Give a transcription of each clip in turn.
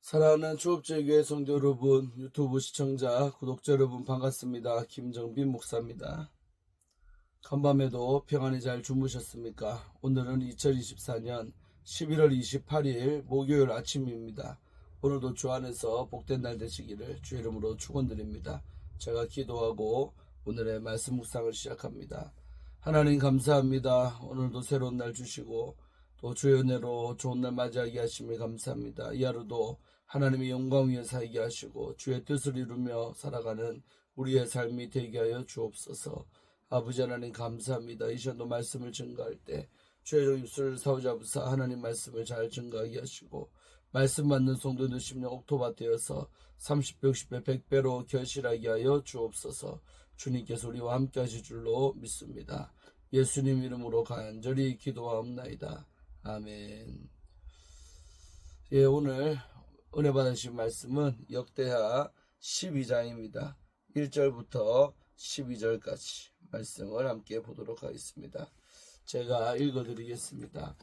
사랑하는 추업제교회 성도 여러분, 유튜브 시청자, 구독자 여러분 반갑습니다. 김정빈 목사입니다. 간밤에도 평안히 잘 주무셨습니까? 오늘은 2024년 11월 28일 목요일 아침입니다. 오늘도 주 안에서 복된 날 되시기를 주 이름으로 축원드립니다. 제가 기도하고 오늘의 말씀 묵상을 시작합니다. 하나님 감사합니다. 오늘도 새로운 날 주시고 또 주의 은혜로 좋은 날 맞이하게 하심에 감사합니다. 이 하루도 하나님의 영광 위에 살게 하시고 주의 뜻을 이루며 살아가는 우리의 삶이 되게 하여 주옵소서. 아버지 하나님 감사합니다. 이 시간도 말씀을 증거할 때 주의 입술을 사로잡으사 하나님 말씀을 잘 증거하게 하시고 말씀 맞는 성도들 심령 옥토밭 되어서 30배, 60배, 100배로 결실하게 하여 주옵소서. 주님께서 우리와 함께 하실 줄로 믿습니다. 예수님 이름으로 간절히 기도하옵나이다. 아멘. 예, 오늘 은혜 받으신 말씀은 역대하 12장입니다. 1절부터 12절까지 말씀을 함께 보도록 하겠습니다. 제가 읽어드리겠습니다.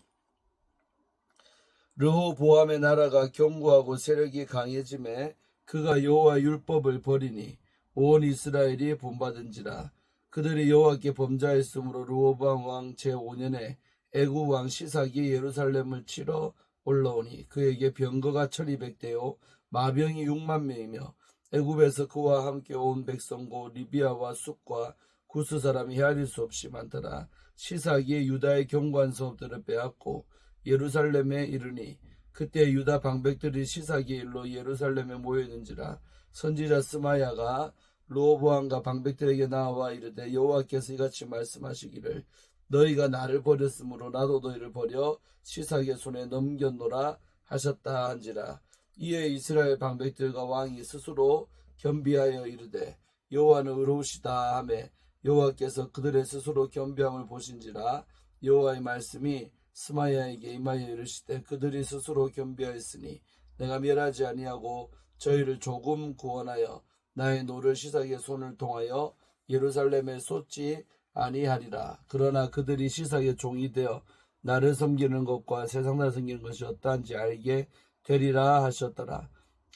르호보암의 나라가 견고하고 세력이 강해짐에 그가 여호와 율법을 버리니 온 이스라엘이 본받은지라. 그들이 여호와께 범죄하였으므로 르호보암 왕 제5년에 애굽 왕 시삭이 예루살렘을 치러 올라오니 그에게 병거가 1200대요 마병이 6만 명이며 애굽에서 그와 함께 온 백성고 리비아와 숫과 구스 사람이 헤아릴 수 없이 많더라. 시삭이 유다의 견고한 성읍들을 빼앗고 예루살렘에 이르니 그때 유다 방백들이 시삭의 일로 예루살렘에 모여있는지라. 선지자 스마야가 르호보암과 방백들에게 나와 이르되 여호와께서 이같이 말씀하시기를 너희가 나를 버렸으므로 나도 너희를 버려 시삭의 손에 넘겼노라 하셨다 한지라. 이에 이스라엘 방백들과 왕이 스스로 겸비하여 이르되 여호와는 의로우시다 하매 여호와께서 그들의 스스로 겸비함을 보신지라. 여호와의 말씀이 스마야에게 임하여 이르시되 그들이 스스로 겸비하였으니 내가 멸하지 아니하고 저희를 조금 구원하여 나의 노를 시삭의 손을 통하여 예루살렘에 쏟지 아니하리라. 그러나 그들이 시삭의 종이 되어 나를 섬기는 것과 세상 나를 섬기는 것이 어떠한지 알게 되리라 하셨더라.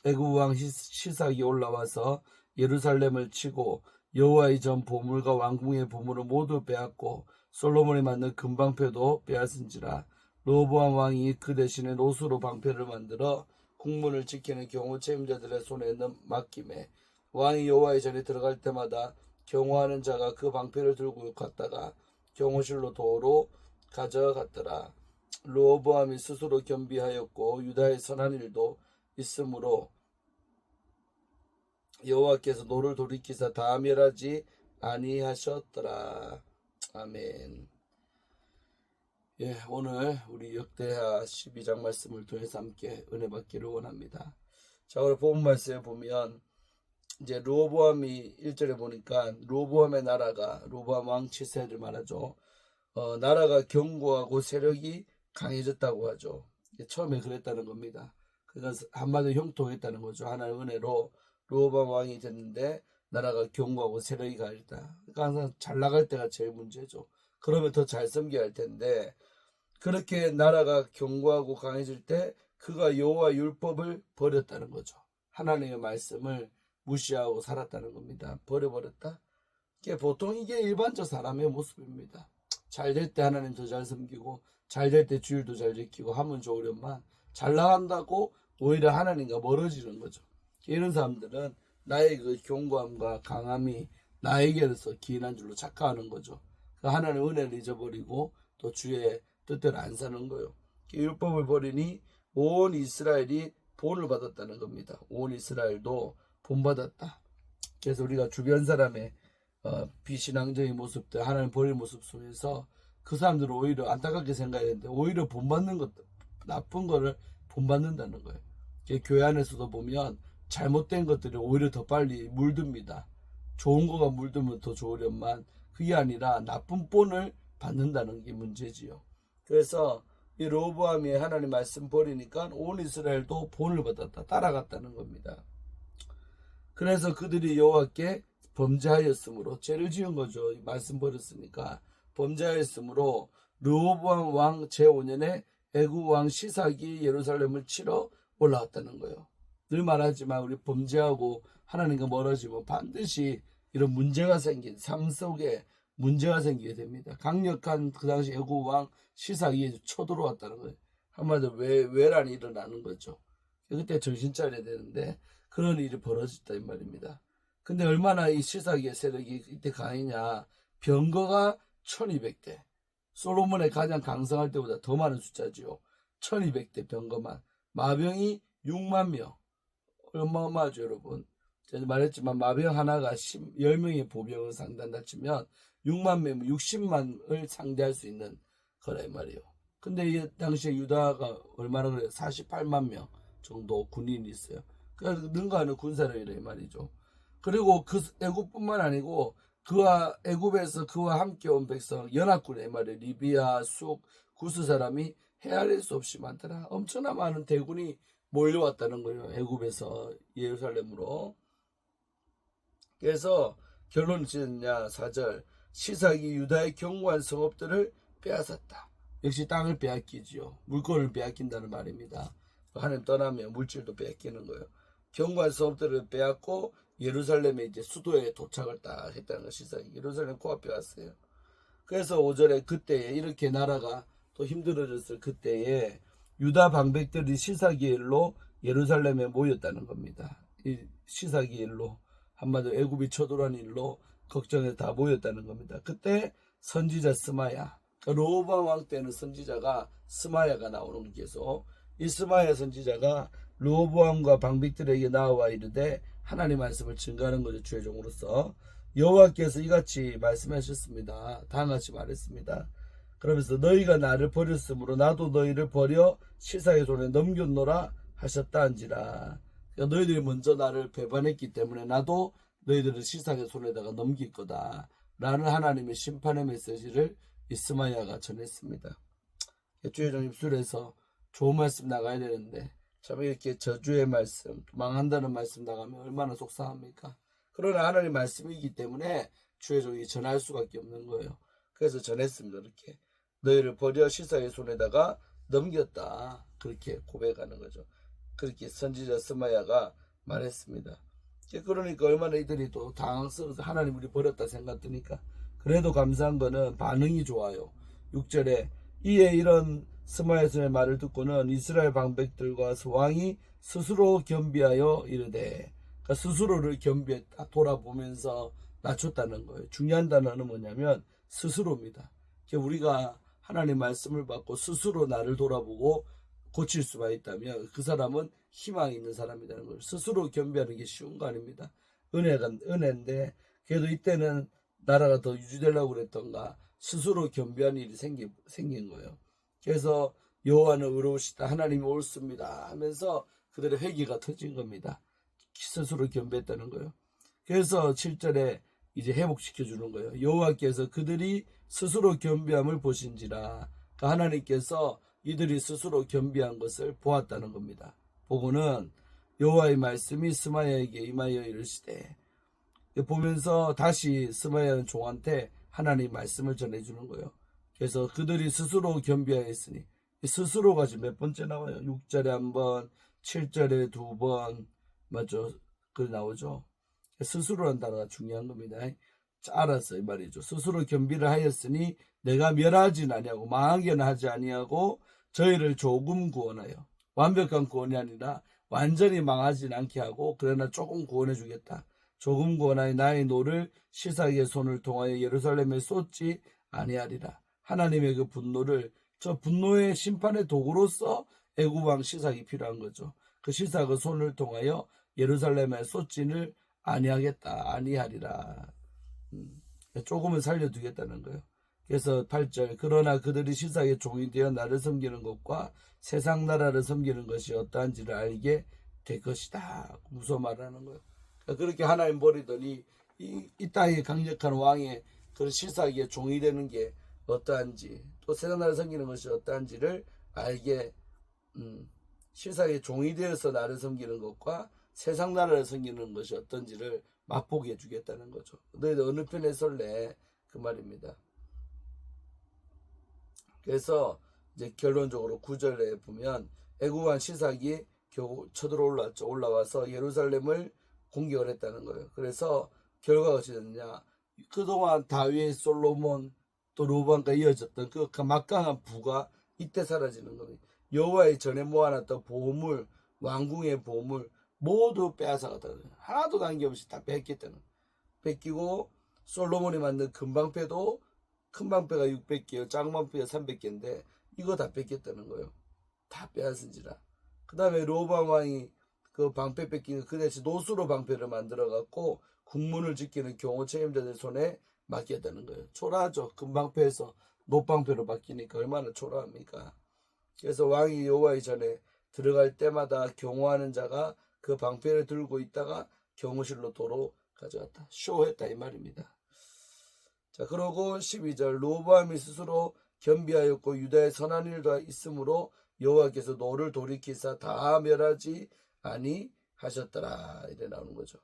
애굽 왕 시삭이 올라와서 예루살렘을 치고 여호와의 전 보물과 왕궁의 보물을 모두 빼앗고 솔로몬이 만든 금방패도 빼앗은지라. 르호보암 왕이 그 대신에 노수로 방패를 만들어 국문을 지키는 경호 책임자들의 손에 맡기매 왕이 여호와의 전에 들어갈 때마다 경호하는 자가 그 방패를 들고 갔다가 경호실로 도로 가져갔더라. 르호보암이 스스로 겸비하였고 유다의 선한 일도 있으므로 여호와께서 노를 돌이키사 다 멸하지 아니하셨더라. 아멘. 예, 오늘 우리 역대하 12장 말씀을 통해서 함께 은혜 받기를 원합니다. 자, 오늘 본문 말씀에 보면 이제 르호보암이 1절에 보니까 르호보암의 나라가 르호보암 왕 치세를 말하죠. 나라가 견고하고 세력이 강해졌다고 하죠. 처음에 그랬다는 겁니다. 그러니까 한마디로 형통했다는 거죠. 하나의 은혜로 르호보암 왕이 됐는데 나라가 견고하고 세력이 강해졌다. 그러니까 항상 잘 나갈 때가 제일 문제죠. 그러면 더 잘 섬겨야 할 텐데 그렇게 나라가 견고하고 강해질 때 그가 여호와 율법을 버렸다는 거죠. 하나님의 말씀을 무시하고 살았다는 겁니다. 버려버렸다? 보통 이게 일반적 사람의 모습입니다. 잘 될 때 하나님 더 잘 섬기고 잘 될 때 주일도 잘 지키고 하면 좋으련만 잘 나간다고 오히려 하나님과 멀어지는 거죠. 이런 사람들은 나의 그 견고함과 강함이 나에게서 기인한 줄로 착각하는 거죠. 하나님 은혜를 잊어버리고 또 주의 뜻대로 안 사는 거예요. 율법을 버리니 온 이스라엘이 본을 받았다는 겁니다. 온 이스라엘도 본받았다. 그래서 우리가 주변 사람의 비신앙적인 모습들 하나님 버릴 모습 속에서 그 사람들은 오히려 안타깝게 생각했는데 오히려 본받는 것 나쁜 거를 본받는다는 거예요. 교회 안에서도 보면 잘못된 것들이 오히려 더 빨리 물듭니다. 좋은 거가 물들면 더 좋으련만 그게 아니라 나쁜 본을 받는다는 게 문제지요. 그래서 이 르호보암이 하나님 말씀 버리니까 온 이스라엘도 본을 받았다. 따라갔다는 겁니다. 그래서 그들이 여호와께 범죄하였으므로 죄를 지은 거죠. 말씀 버렸으니까 범죄하였으므로 르호보암 왕 제5년에 애굽 왕 시삭이 예루살렘을 치러 올라왔다는 거예요. 늘 말하지만 우리 범죄하고 하나님과 멀어지면 반드시 이런 문제가 삶 속에 문제가 생기게 됩니다. 강력한 그 당시 애국 왕 시삭이 쳐들어왔다는 거예요. 한마디로 외란이 일어나는 거죠. 그때 정신 차려야 되는데 그런 일이 벌어졌다 이 말입니다. 근데 얼마나 이 시삭의 세력이 이때 강했냐. 병거가 1200대. 솔로몬의 가장 강성할 때보다 더 많은 숫자지요. 1200대 병거만. 마병이 6만 명. 어마어마하죠 여러분. 제가 말했지만 마병 하나가 10명의 보병을 상대한다 치면 6만 명, 60만을 상대할 수 있는 거라 이 말이에요. 근데 이 당시에 유다가 얼마나 그래요? 48만 명 정도 군인이 있어요. 그러니까 능가하는 군사력이라 이 말이죠. 그리고 그 애굽뿐만 아니고 그와 애굽에서 그와 함께 온 백성 연합군의 말이에요. 리비아, 쑥, 구스 사람이 헤아릴 수 없이 많더라. 엄청나 많은 대군이 몰려왔다는 거예요. 애굽에서 예루살렘으로. 그래서 결론이 짓느냐 4절 시삭이 유다의 견고한 성읍들을 빼앗았다. 역시 땅을 빼앗기지요. 물건을 빼앗긴다는 말입니다. 하나님 떠나면 물질도 빼앗기는 거예요. 견고한 성읍들을 빼앗고 예루살렘에 이제 수도에 도착을 딱 했다는 거 시삭이. 예루살렘 코앞에 왔어요. 그래서 5절에 그때에 이렇게 나라가 또 힘들어졌을 그때에 유다 방백들이 시삭의 일로 예루살렘에 모였다는 겁니다. 이 시삭의 일로 한마디로 애굽이 쳐들어온 일로 걱정해서 다 모였다는 겁니다. 그때 선지자 스마야, 로보암 왕 때는 선지자가 스마야가 나오는 게 계속 이 스마야 선지자가 로보암과 방백들에게 나와 이르되 하나님 말씀을 증거하는 거죠. 주의 종으로서 여호와께서 이같이 말씀하셨습니다. 다음같이 말했습니다. 그러면서 너희가 나를 버렸으므로 나도 너희를 버려 시삭의 손에 넘겼노라 하셨다 한지라. 그러니까 너희들이 먼저 나를 배반했기 때문에 나도 너희들을 시삭의 손에다가 넘길 거다 라는 하나님의 심판의 메시지를 이스마야가 전했습니다. 주의 종 입술에서 좋은 말씀 나가야 되는데 참 이렇게 저주의 말씀, 망한다는 말씀 나가면 얼마나 속상합니까? 그러나 하나님 말씀이기 때문에 주의 종이 전할 수밖에 없는 거예요. 그래서 전했습니다. 이렇게 너희를 버려 시삭의 손에다가 넘겼다. 그렇게 고백하는 거죠. 그렇게 선지자 스마야가 말했습니다. 그러니까 얼마나 이들이 또 당황스러워서 하나님 우리 버렸다 생각드니까 그래도 감사한 거는 반응이 좋아요. 6절에 이에 이런 스마야 선의 말을 듣고는 이스라엘 방백들과 왕이 스스로 겸비하여 이르되 그러니까 스스로를 겸비했다. 돌아보면서 낮췄다는 거예요. 중요한 단어는 뭐냐면 스스로입니다. 우리가 하나님 말씀을 받고 스스로 나를 돌아보고 고칠 수가 있다면 그 사람은 희망이 있는 사람이라는 걸 스스로 겸비하는 게 쉬운 거 아닙니다. 은혜인데 그래도 이때는 나라가 더 유지되려고 그랬던가 스스로 겸비한 일이 생긴 거예요. 그래서 여호와는 의로우시다 하나님이 옳습니다 하면서 그들의 회개가 터진 겁니다. 스스로 겸비했다는 거예요. 그래서 7절에 이제 회복시켜 주는 거예요. 여호와께서 그들이 스스로 겸비함을 보신지라. 그러니까 하나님께서 이들이 스스로 겸비한 것을 보았다는 겁니다. 보고는 여호와의 말씀이 스마야에게 임하여 이르시되 보면서 다시 스마야는 종한테 하나님 말씀을 전해주는 거예요. 그래서 그들이 스스로 겸비하였으니 스스로가 지금 몇 번째 나와요? 6절에 한 번, 7절에 두 번 맞죠? 그 나오죠. 스스로라는 단어가 중요한 겁니다. 알았어 이 말이죠. 스스로 겸비를 하였으니 내가 멸하진 아니하고 망하게는 하지 아니하고 저희를 조금 구원하여 완벽한 구원이 아니라 완전히 망하진 않게 하고 그러나 조금 구원해 주겠다. 조금 구원하여 나의 노를 시삭의 손을 통하여 예루살렘에 쏟지 아니하리라. 하나님의 그 분노를 저 분노의 심판의 도구로서 애굽왕 시삭이 필요한 거죠. 그 시삭의 손을 통하여 예루살렘에 쏟지를 아니하리라. 조금은 살려두겠다는 거예요. 그래서 8절 그러나 그들이 시삭의 종이 되어 나를 섬기는 것과 세상 나라를 섬기는 것이 어떠한지를 알게 될 것이다. 무서워 말하는 거예요. 그러니까 그렇게 하나님 버리더니 이 땅의 강력한 왕의 그 시삭의 종이 되는 게 어떠한지 또 세상 나라를 섬기는 것이 어떠한지를 알게 시삭의 종이 되어서 나를 섬기는 것과 세상 나라를 섬기는 것이 어떤지를 맛보게 해주겠다는 거죠. 너희들 어느 편에 설래? 그 말입니다. 그래서 이제 결론적으로 9절에 보면 애굽왕 시삭이 겨우 쳐들어 올라왔죠. 올라와서 예루살렘을 공격을 했다는 거예요. 그래서 결과가 어찌 됐느냐. 그동안 다윗, 솔로몬, 또 로보암과 이어졌던 그 막강한 부가 이때 사라지는 겁니다. 여호와의 전에 모아놨던 보물, 왕궁의 보물 모두 빼앗아갔다. 하나도 남김없이 다 뺏겼다는 거예요. 뺏기고 솔로몬이 만든 금방패도 큰 방패가 600개요. 작은 방패가 300개인데 이거 다 뺏겼다는 거예요. 다 빼앗은지라. 그 다음에 로보암 왕이 그 방패 뺏기는 그 대신 노수로 방패를 만들어 갖고 국문을 지키는 경호 책임자들 손에 맡겼다는 거예요. 초라하죠. 금방패에서 노방패로 바뀌니까 얼마나 초라합니까. 그래서 왕이 여호와의 전에 들어갈 때마다 경호하는 자가 그 방패를 들고 있다가 경호실로 도로 가져갔다. 쇼했다 이 말입니다. 자, 그러고 12절 로보암이 스스로 겸비하였고 유다의 선한 일도 있으므로 여호와께서 노를 돌이키사 다 멸하지 아니하셨더라. 이래 나오는 거죠.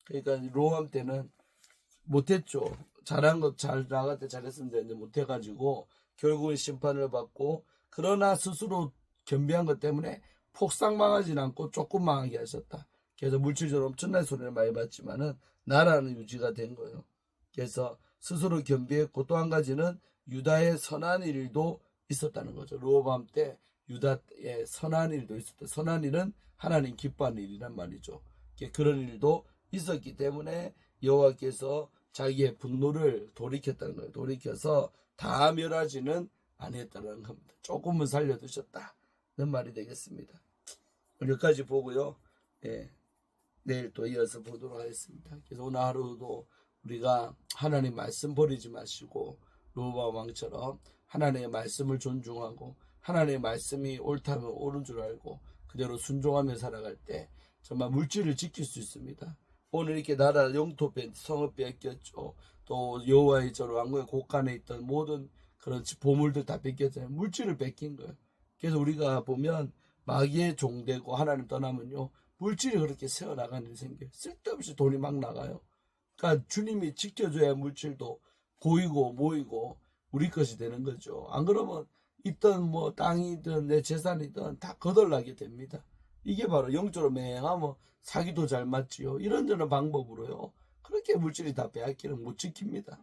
그러니까 로보암 때는 못했죠. 잘한 것 잘 나갈 때 잘했으면 되는데 못해가지고 결국은 심판을 받고 그러나 스스로 겸비한 것 때문에 폭삭 망하진 않고 조금 망하게 하셨다. 그래서 물질적으로 엄청난 손해를 많이 받지만은 나라는 유지가 된 거예요. 그래서 스스로 겸비했고 또 한 가지는 유다의 선한 일도 있었다는 거죠. 로보암 때 유다의 선한 일도 있었다. 선한 일은 하나님 기뻐하는 일이란 말이죠. 그런 일도 있었기 때문에 여호와께서 자기의 분노를 돌이켰다는 거예요. 돌이켜서 다 멸하지는 아니했다는 겁니다. 조금은 살려두셨다는 말이 되겠습니다. 여기까지 보고요. 예, 내일 또 이어서 보도록 하겠습니다. 그래서 오늘 하루도 우리가 하나님 말씀 버리지 마시고 로보암 왕처럼 하나님의 말씀을 존중하고 하나님의 말씀이 옳다면 옳은 줄 알고 그대로 순종하며 살아갈 때 정말 물질을 지킬 수 있습니다. 오늘 이렇게 나라 영토 성읍 뺏겼죠. 또 여호와의 전 왕궁의 곳간에 있던 모든 그런 보물들 다 뺏겼잖아요. 물질을 뺏긴 거예요. 그래서 우리가 보면 마귀의 종되고 하나님 떠나면요 물질이 그렇게 새어나가는 일이 생겨요. 쓸데없이 돈이 막 나가요. 그러니까 주님이 지켜줘야 물질도 고이고 모이고 우리 것이 되는 거죠. 안 그러면 있던 뭐 땅이든 내 재산이든 다 거덜나게 됩니다. 이게 바로 영적으로 맹하면 사기도 잘 맞지요. 이런저런 방법으로요. 그렇게 물질이 다 빼앗기는 못 지킵니다.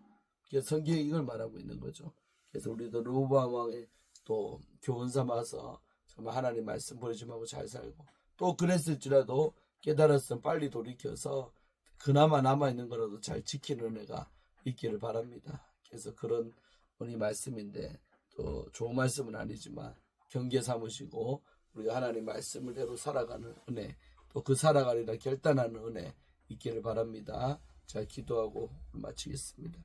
그래서 성경이 이걸 말하고 있는 거죠. 그래서 우리도 로보암 왕의 또 교훈 삼아서 정말 하나님 말씀 버리지 말고 잘 살고 또 그랬을지라도 깨달았으면 빨리 돌이켜서 그나마 남아있는 거라도 잘 지키는 은혜가 있기를 바랍니다. 그래서 그런 오늘 말씀인데 또 좋은 말씀은 아니지만 경계 삼으시고 우리가 하나님 말씀을 대로 살아가는 은혜 또 그 살아가리라 결단하는 은혜 있기를 바랍니다. 자, 기도하고 마치겠습니다.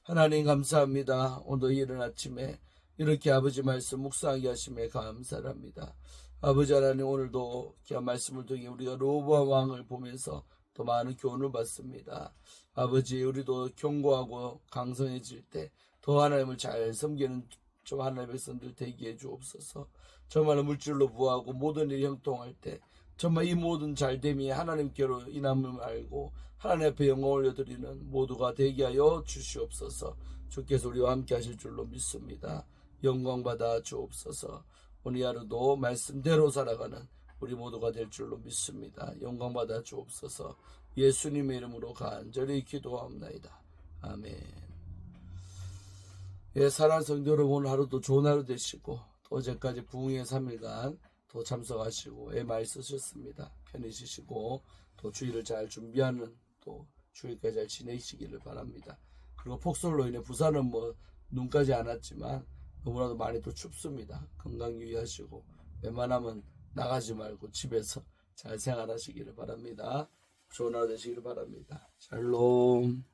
하나님 감사합니다. 오늘 이른 아침에 이렇게 아버지 말씀 묵상하게 하심에 감사합니다. 아버지 하나님 오늘도 귀한 말씀을 통해 우리가 로보암 왕을 보면서 또 많은 교훈을 받습니다. 아버지 우리도 견고하고 강성해질 때 더 하나님을 잘 섬기는 저 하나님의 백성들 되게 해 주옵소서. 정말 물질로 부하고 모든 일이 형통할 때 정말 이 모든 잘됨이 하나님께로 인함을 알고 하나님 앞에 영광 올려드리는 모두가 되게 하여 주시옵소서. 주께서 우리와 함께 하실 줄로 믿습니다. 영광 받아 주옵소서. 오늘 하루도 말씀대로 살아가는 우리 모두가 될 줄로 믿습니다. 영광 받아 주옵소서. 예수님의 이름으로 간절히 기도합나이다. 아멘. 예, 사랑하는 성도 여러분 오늘 하루도 좋은 하루 되시고 또 어제까지 부흥의 3일간 또 참석하시고 많이 쓰셨습니다. 편히 쉬시고 또 주일을 잘 준비하는 또 주일까지 잘 지내시기를 바랍니다. 그리고 폭설로 인해 부산은 뭐 눈까지 안 왔지만 너무나도 많이 또 춥습니다. 건강 유의하시고 웬만하면 나가지 말고 집에서 잘 생활하시기를 바랍니다. 좋은 하루 되시기를 바랍니다. 샬롬.